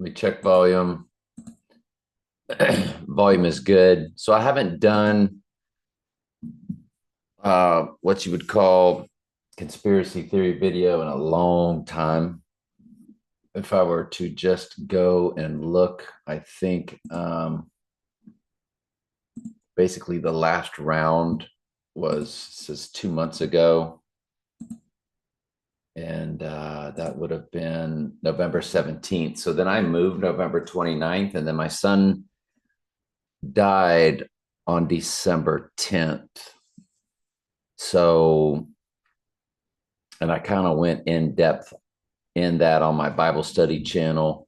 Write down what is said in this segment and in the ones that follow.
Let me check volume. Volume is good. So I haven't done what you would call conspiracy theory video in a long time. If I were to just go and look, I think basically the last round was 2 months ago. And that would have been November 17th. So then I moved November 29th, and then my son died on December 10th. So, and I kind of went in depth in that on my Bible study channel.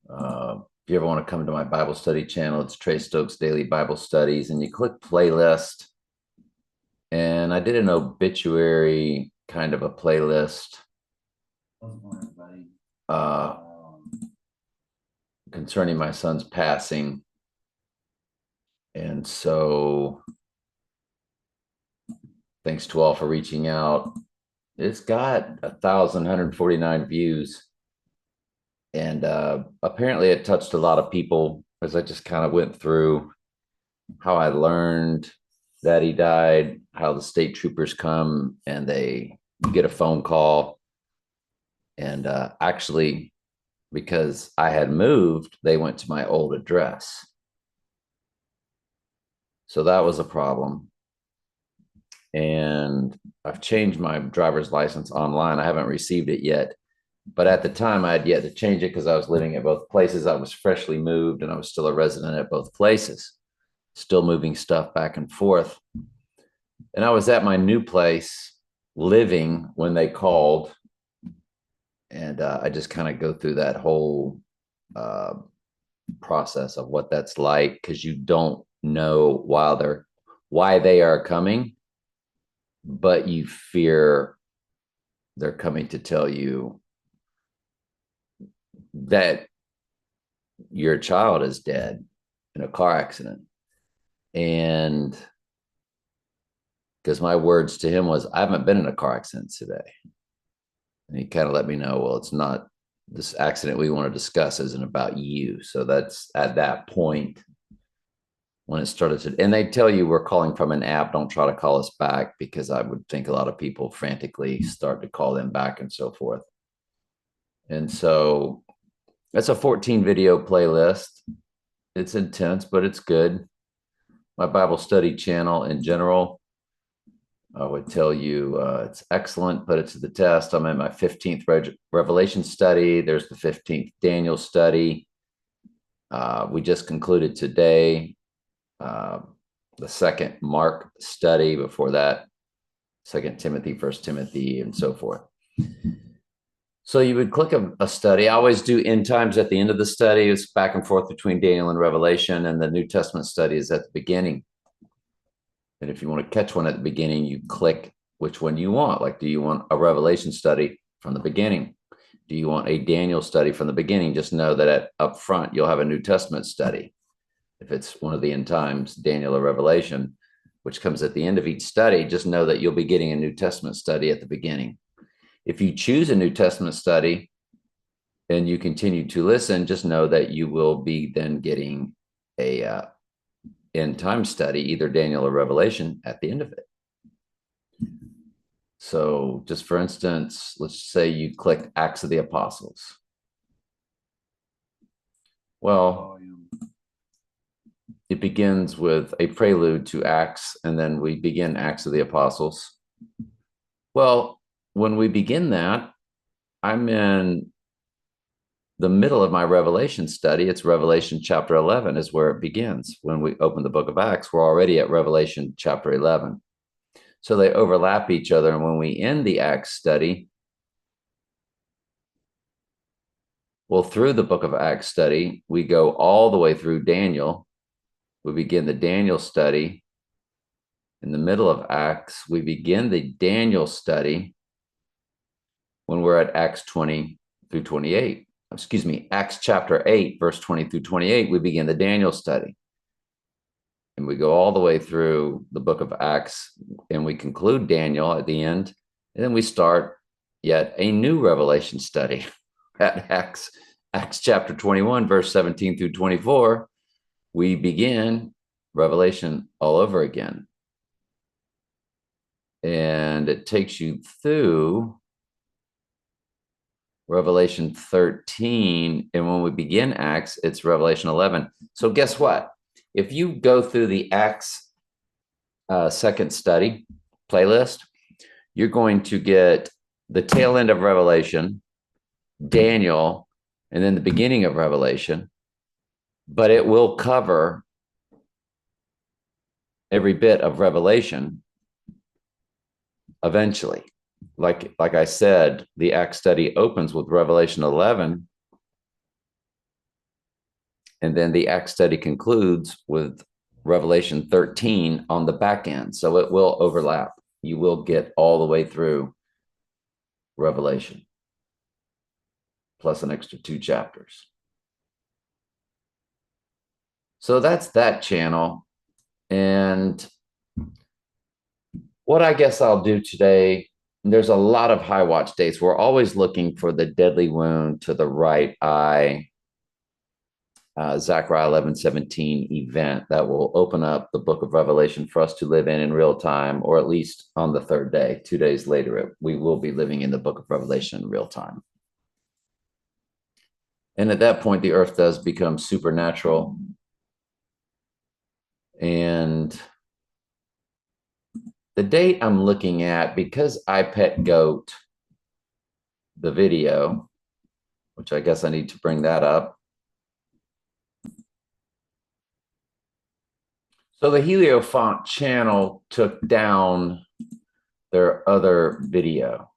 If you ever want to come to my Bible study channel, it's Trey Stokes Daily Bible Studies, and you click playlist. And I did an obituary kind of a playlist uh, concerning my son's passing. And so thanks to all for reaching out. It's got 1,149 views. And apparently it touched a lot of people as I just kind of went through how I learned that he died, how the state troopers come and they get a phone call. And actually, because I had moved, they went to my old address. So that was a problem. And I've changed my driver's license online. I haven't received it yet. But at the time, I had yet to change it because I was living at both places. I was freshly moved and I was still a resident at both places, still moving stuff back and forth. And I was at my new place living when they called. And I just kind of go through that whole uh, process of what that's like because you don't know why they are coming, but you fear they're coming to tell you that your child is dead in a car accident. And because my words to him was, I haven't been in a car accident today. And he kind of let me know, well, it's not this accident we want to discuss isn't about you. So that's at that point when it started to, and they tell you we're calling from an app, don't try to call us back because I would think a lot of people frantically start to call them back and so forth. And so that's a 14 video playlist. It's intense, but it's good. My Bible study channel in general, I would tell you it's excellent, put it to the test. I'm in my 15th Revelation study. There's the 15th Daniel study. We just concluded today the second Mark study. Before that, Second Timothy, First Timothy, and so forth. So you would click a study. I always do end times at the end of the study. It's back and forth between Daniel and Revelation, and the New Testament study is at the beginning. And if you want to catch one at the beginning, you click which one you want. Like, do you want a Revelation study from the beginning? Do you want a Daniel study from the beginning? Just know that up front, you'll have a New Testament study. If it's one of the end times, Daniel or Revelation, which comes at the end of each study, just know that you'll be getting a New Testament study at the beginning. If you choose a New Testament study and you continue to listen, just know that you will be then getting a end time study, either Daniel or Revelation, at the end of it. So just for instance, let's say you click Acts of the Apostles. Well, it begins with a prelude to Acts, and then we begin Acts of the Apostles. Well, when we begin that, I'm in the middle of my Revelation study. It's Revelation chapter 11 is where it begins. When we open the book of Acts, we're already at Revelation chapter 11. So they overlap each other. And when we end the Acts study, well, through the book of Acts study, we go all the way through Daniel. We begin the Daniel study. In the middle of Acts, we begin the Daniel study when we're at Acts 20 through 28. Excuse me, Acts chapter 8, verse 20 through 28, we begin the Daniel study. And we go all the way through the book of Acts, and we conclude Daniel at the end. And then we start yet a new Revelation study at Acts Acts chapter 21, verse 17 through 24, we begin Revelation all over again. And it takes you through Revelation 13. And when we begin Acts, it's Revelation 11. So guess what? If you go through the Acts second study playlist, you're going to get the tail end of Revelation, Daniel, and then the beginning of Revelation. But it will cover every bit of Revelation eventually. Like I said, the Acts study opens with Revelation 11, and then the Acts study concludes with Revelation 13 on the back end. So it will overlap. You will get all the way through Revelation, plus an extra 2 chapters. So that's that channel. And what I guess I'll do today, there's a lot of high watch dates. We're always looking for the deadly wound to the right eye, Zechariah 11:17 event that will open up the book of Revelation for us to live in real time, or at least on the third day, 2 days later, we will be living in the book of Revelation in real time. And at that point, the earth does become supernatural. And the date I'm looking at, because I Pet Goat, the video, which I guess I need to bring that up. So the Heliofont channel took down their other video.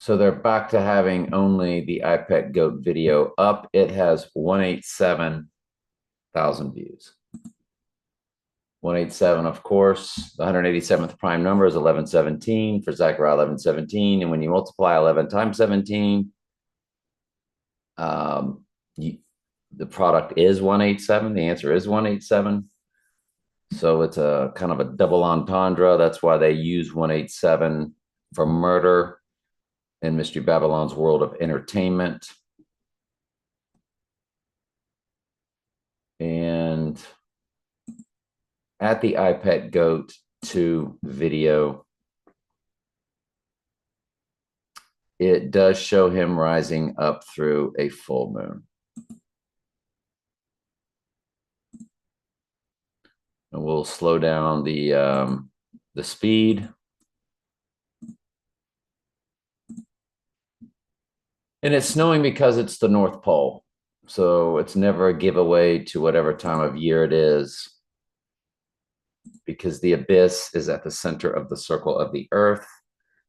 So they're back to having only the iPet Goat video up. It has 187,000 views. 187, of course, the 187th prime number is 1117 for Zechariah 11:17. And when you multiply 11 times 17, the product is 187. The answer is 187. So it's a kind of a double entendre. That's why they use 187 for murder in Mystery Babylon's World of Entertainment. And at the iPet Goat 2 video, it does show him rising up through a full moon. And we'll slow down the speed. And it's snowing because it's the North Pole. So it's never a giveaway to whatever time of year it is, because the abyss is at the center of the circle of the earth.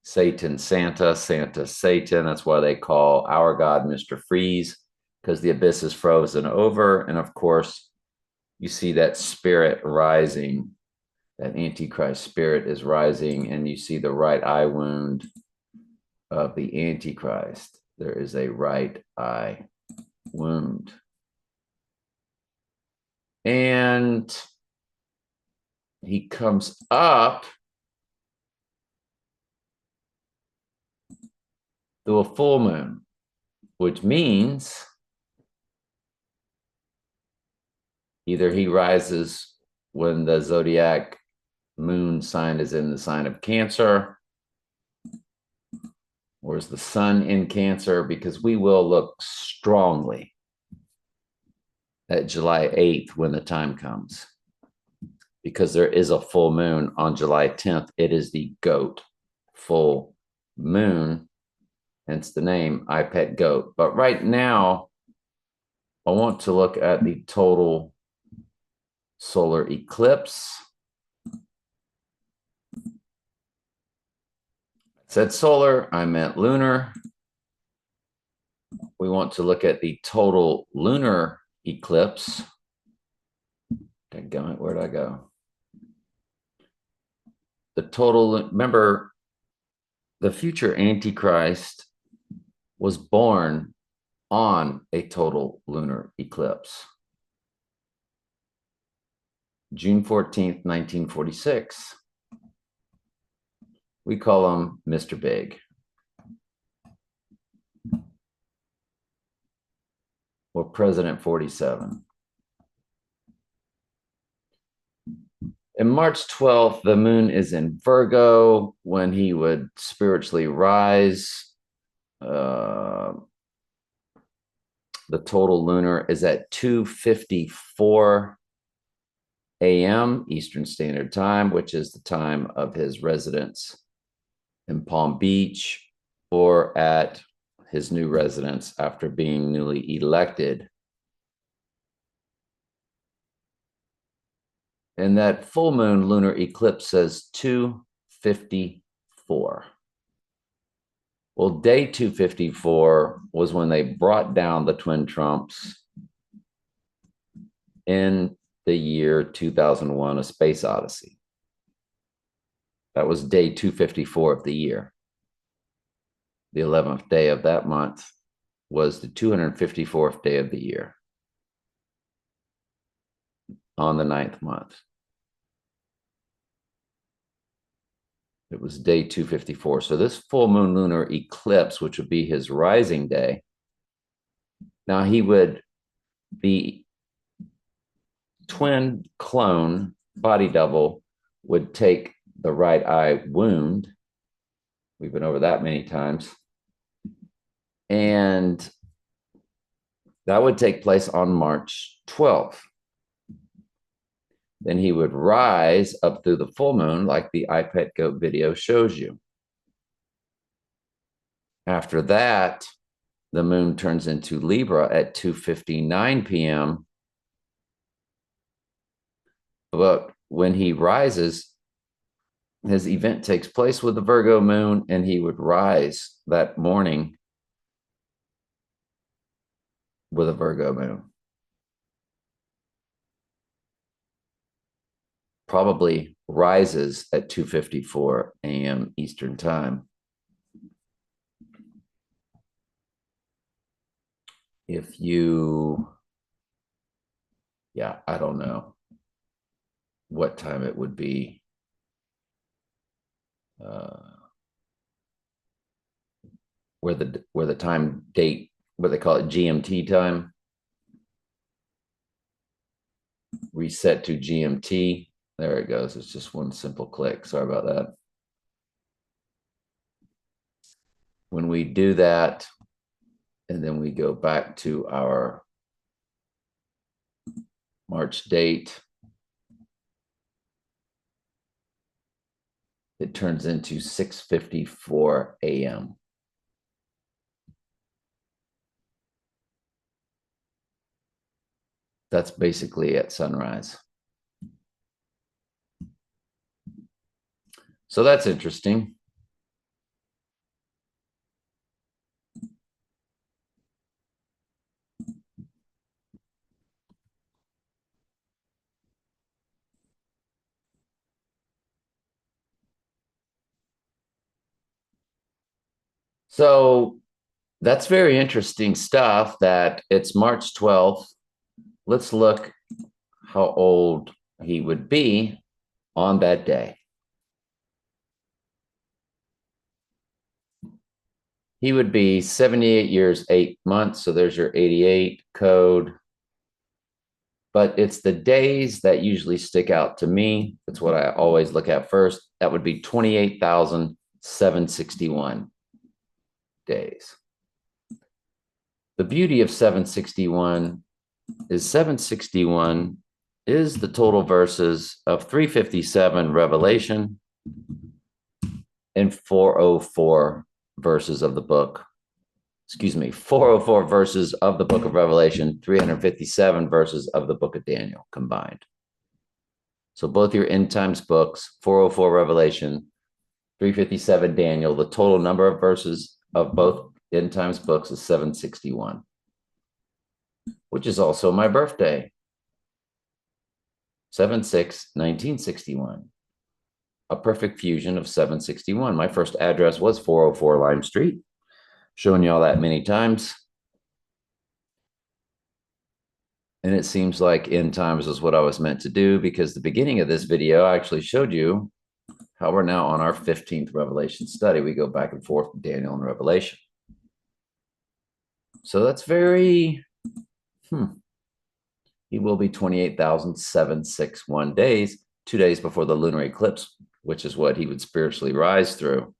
Satan, Santa, Santa, Satan. That's why they call our God Mr. Freeze, because the abyss is frozen over. And of course, you see that spirit rising, that Antichrist spirit is rising, and you see the right eye wound of the Antichrist. There is a right eye wound. And he comes up through a full moon, which means either he rises when the zodiac moon sign is in the sign of Cancer, or is the sun in Cancer, because we will look strongly at July 8th when the time comes, because there is a full moon on July 10th. It is the goat full moon, hence the name iPet Goat. But right now, I want to look at the total solar eclipse. I said solar, I meant lunar. We want to look at the total lunar eclipse. Where'd I go? The total, remember, the future Antichrist was born on a total lunar eclipse. June 14th, 1946. We call him Mr. Big. or President 47. In March 12th, the moon is in Virgo when he would spiritually rise. The total lunar is at 2:54 a.m. Eastern Standard Time, which is the time of his residence in Palm Beach or at his new residence after being newly elected. And that full moon lunar eclipse says 2:54. Well, day 254 was when they brought down the twin Trumps in the year 2001, A Space Odyssey. That was day 254 of the year. The 11th day of that month was the 254th day of the year on the 9th month. It was day 254. So this full moon lunar eclipse, which would be his rising day, now he would be twin clone body double would take the right eye wound. We've been over that many times. And that would take place on March 12th. Then he would rise up through the full moon like the iPet Goat video shows you. After that, the moon turns into Libra at 2:59 p.m. But when he rises, his event takes place with the Virgo moon, and he would rise that morning with a Virgo moon. Probably rises at 2:54 a.m. Eastern Time. If you, I don't know what time it would be. Where the time date, what they call it, GMT time. Reset to GMT. There it goes. It's just one simple click. Sorry about that. When we do that, and then we go back to our March date, it turns into 6:54 a.m. That's basically at sunrise. So that's interesting. So that's very interesting stuff that it's March 12th. Let's look how old he would be on that day. He would be 78 years, 8 months. So there's your 88 code. But it's the days that usually stick out to me. That's what I always look at first. That would be 28,761 days. The beauty of 761 is 761 is the total verses of 357 Revelation and 404 verses of the book. 404 verses of the book of Revelation, 357 verses of the book of Daniel combined. So both your end times books, 404 Revelation, 357 Daniel, the total number of verses of both end times books is 761, which is also my birthday, 7/6/1961. A perfect fusion of 761. My first address was 404 Lime Street. Shown you all that many times. And it seems like end times is what I was meant to do, because the beginning of this video, I actually showed you how we're now on our 15th Revelation study. We go back and forth with Daniel and Revelation. So that's very He will be 28,761 days, 2 days before the lunar eclipse, which is what he would spiritually rise through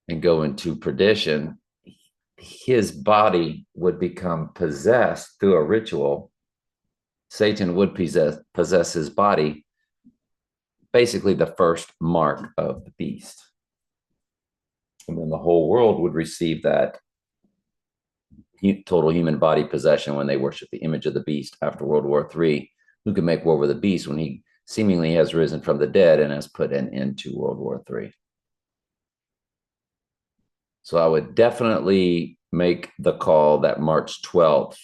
and go into perdition. His body would become possessed through a ritual. Satan would possess his body, basically the first mark of the beast. And then the whole world would receive that total human body possession when they worship the image of the beast after World War III. Who can make war with the beast when he seemingly has risen from the dead and has put an end to World War III? So I would definitely make the call that March 12th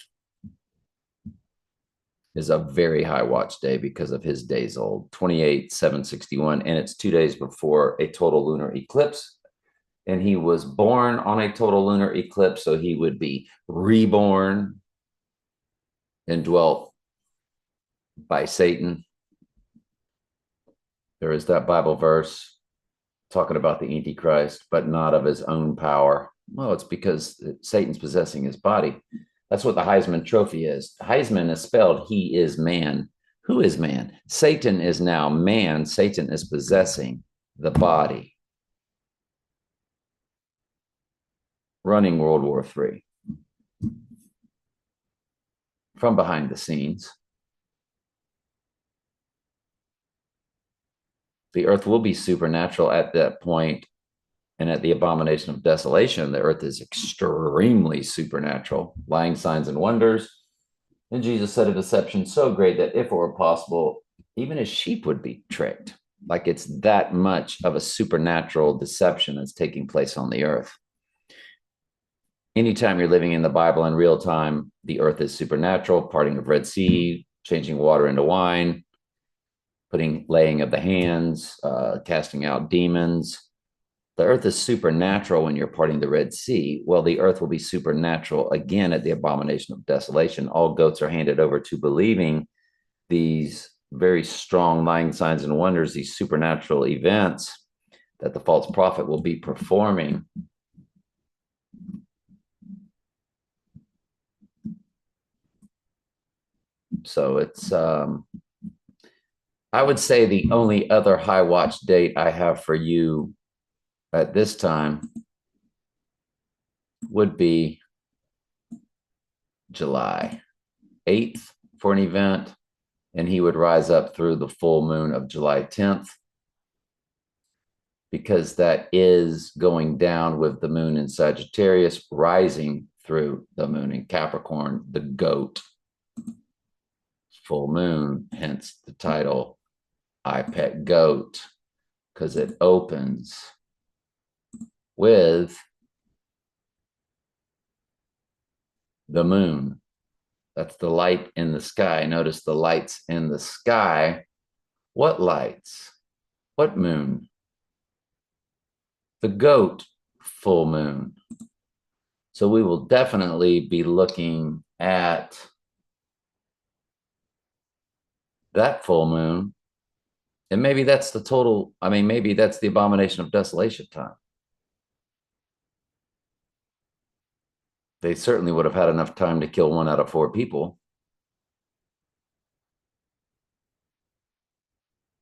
is a very high watch day because of his days old, 28,761, and it's 2 days before a total lunar eclipse. And he was born on a total lunar eclipse, so he would be reborn and dwelt by Satan. There is that Bible verse talking about the Antichrist, but not of his own power. Well, it's because Satan's possessing his body. That's what the Heisman Trophy is. Heisman is spelled he is man. Who is man? Satan is now man. Satan is possessing the body, running World War III from behind the scenes. The earth will be supernatural at that point, and at the abomination of desolation, the earth is extremely supernatural, lying signs and wonders. And Jesus said a deception so great that if it were possible, even a sheep would be tricked. Like it's that much of a supernatural deception that's taking place on the earth. Anytime you're living in the Bible in real time, the earth is supernatural, parting of Red Sea, changing water into wine, laying of the hands, casting out demons. The earth is supernatural when you're parting the Red Sea. Well, the earth will be supernatural again at the abomination of desolation. All goats are handed over to believing these very strong lying signs and wonders, these supernatural events that the false prophet will be performing. So it's, I would say the only other high watch date I have for you at this time would be July 8th for an event, and he would rise up through the full moon of July 10th, because that is going down with the moon in Sagittarius, rising through the moon in Capricorn, the goat full moon, hence the title I Pet Goat, because it opens with the moon. That's the light in the sky. Notice the lights in the sky. What lights? What moon? The goat full moon. So we will definitely be looking at that full moon. And maybe that's the total, maybe that's the abomination of desolation time. They certainly would have had enough time to kill 1 out of 4 people.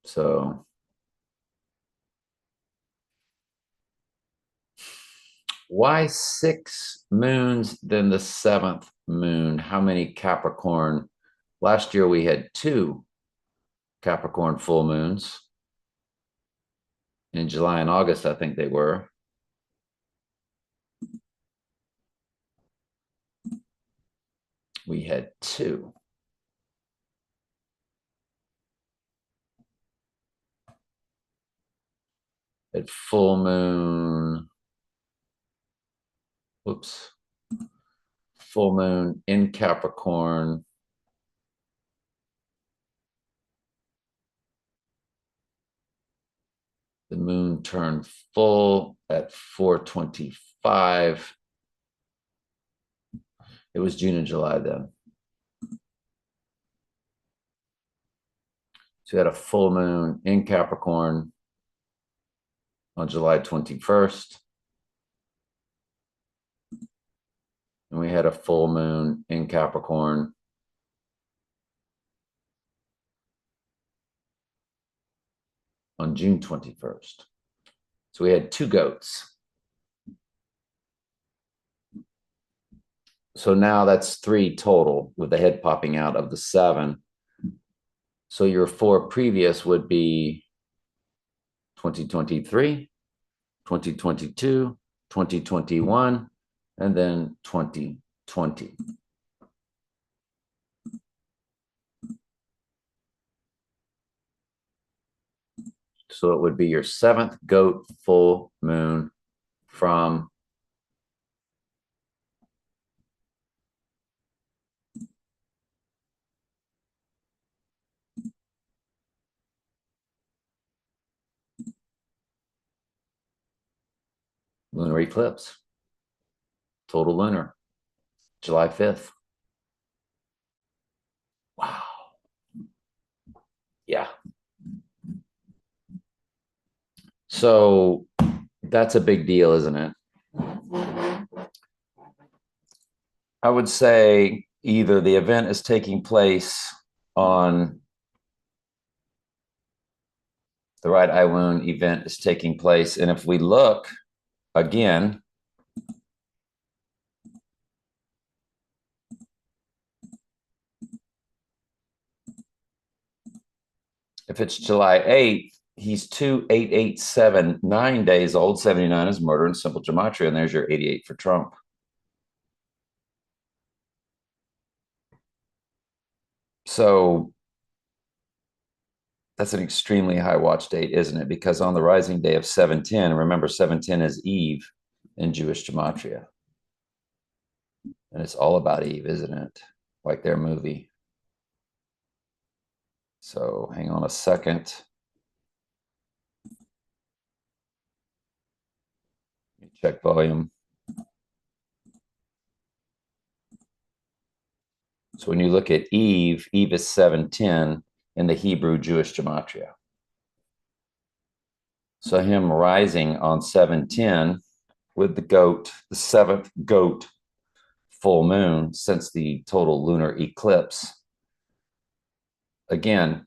So why 6 moons, then the 7th moon? How many Capricorn? Last year we had 2 Capricorn full moons. In July and August, I think they were. We had 2. At full moon, whoops, full moon in Capricorn. The moon turned full at 4:25. It was June and July then. So we had a full moon in Capricorn on July 21st. And we had a full moon in Capricorn on June 21st. So we had 2 goats. So now that's 3 total with the head popping out of the 7. So your 4 previous would be 2023, 2022, 2021, and then 2020. So it would be your 7th goat full moon from lunar eclipse, total lunar, July 5th. Wow. Yeah. So that's a big deal, isn't it? I would say either the event is taking place on the right eye wound event is taking place. And if we look again, if it's July 8th, he's 2, 8, 8, 7, 9 days old. 79 is murder in simple gematria. And there's your 88 for Trump. So that's an extremely high watch date, isn't it? Because on the rising day of 710, remember 710 is Eve in Jewish gematria. And it's all about Eve, isn't it? Like their movie. So hang on a second. Check volume. So when you look at Eve, Eve is 710 in the Hebrew Jewish gematria. So him rising on 710 with the goat, the 7th goat full moon since the total lunar eclipse. Again,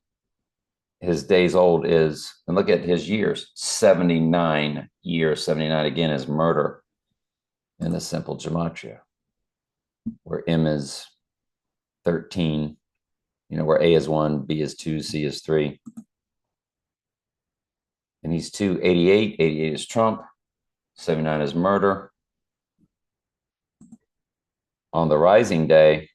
his days old is, and look at his years, 79 years. 79 again is murder in the simple gematria, where M is 13, where A is 1, B is 2, C is 3. And he's 288. 88 is Trump. 79 is murder. On the rising day,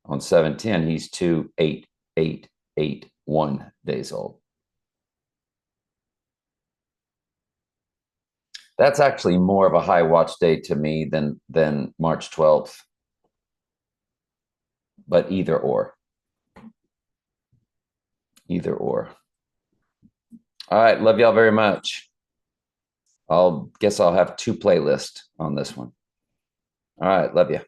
on 710, he's 28881 days old. That's actually more of a high watch day to me than March 12th. But either or. Either or. All right. Love y'all very much. I'll have 2 playlists on this one. All right. Love you.